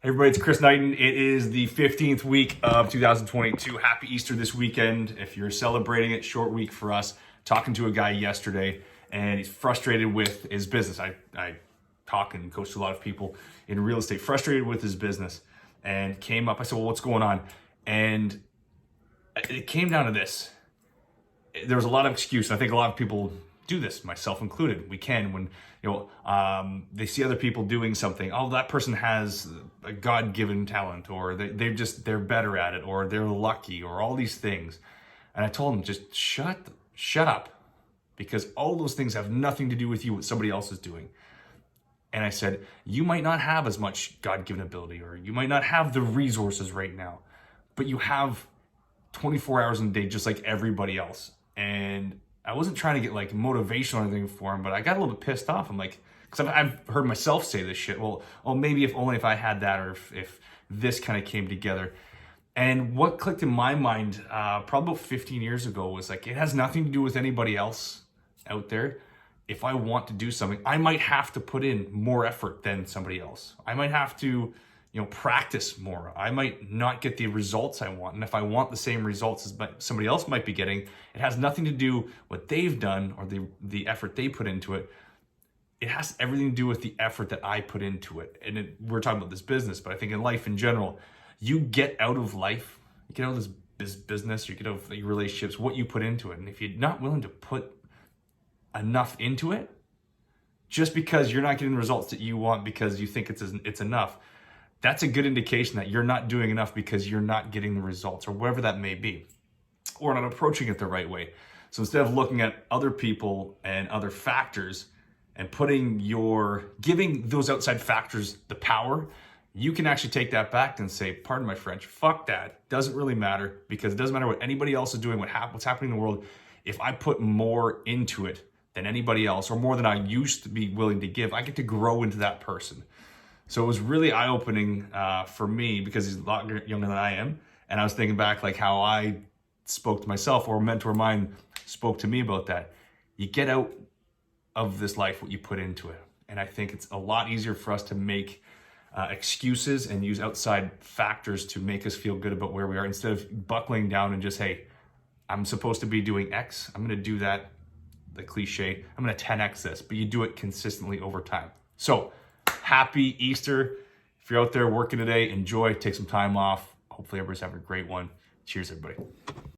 Hey everybody, it's Chris Knighton. It is the 15th week of 2022. Happy Easter this weekend. If you're celebrating it, short week for us. Talking to a guy yesterday and he's frustrated with his business. I talk and coach to a lot of people in real estate, frustrated with his business, and came up. I said, well, what's going on? And it came down to this. There was a lot of excuse. I think a lot of people do this, myself included. We can, when they see other people doing something. Oh, that person has a God-given talent, or they're better at it, or they're lucky, or all these things. And I told them, just shut up, because all those things have nothing to do with you, what somebody else is doing. And I said, you might not have as much God-given ability, or you might not have the resources right now, but you have 24 hours in a day, just like everybody else. And I wasn't trying to get like motivational or anything for him, but I got a little bit pissed off. I'm like, because I've heard myself say this shit. Well, maybe if I had that, or if this kind of came together. And what clicked in my mind probably about 15 years ago was like, it has nothing to do with anybody else out there. If I want to do something, I might have to put in more effort than somebody else. I might have to, practice more. I might not get the results I want. And if I want the same results as somebody else might be getting, it has nothing to do what they've done or the effort they put into it. It has everything to do with the effort that I put into it. And we're talking about this business, but I think in life in general, you get out of life, you get out of this business, you get out of your relationships, what you put into it. And if you're not willing to put enough into it, just because you're not getting the results that you want because you think it's enough, that's a good indication that you're not doing enough because you're not getting the results, or whatever that may be, or not approaching it the right way. So instead of looking at other people and other factors and giving those outside factors the power, you can actually take that back and say, pardon my French, fuck that. Doesn't really matter, because it doesn't matter what anybody else is doing, what's happening in the world. If I put more into it than anybody else, or more than I used to be willing to give, I get to grow into that person. So it was really eye-opening for me, because he's a lot younger than I am. And I was thinking back like how I spoke to myself, or a mentor of mine spoke to me about that. You get out of this life what you put into it. And I think it's a lot easier for us to make excuses and use outside factors to make us feel good about where we are, instead of buckling down and just, hey, I'm supposed to be doing X. I'm going to do that, the cliche. I'm going to 10X this, but you do it consistently over time. So happy Easter. If you're out there working today, enjoy, take some time off. Hopefully everybody's having a great one. Cheers, everybody.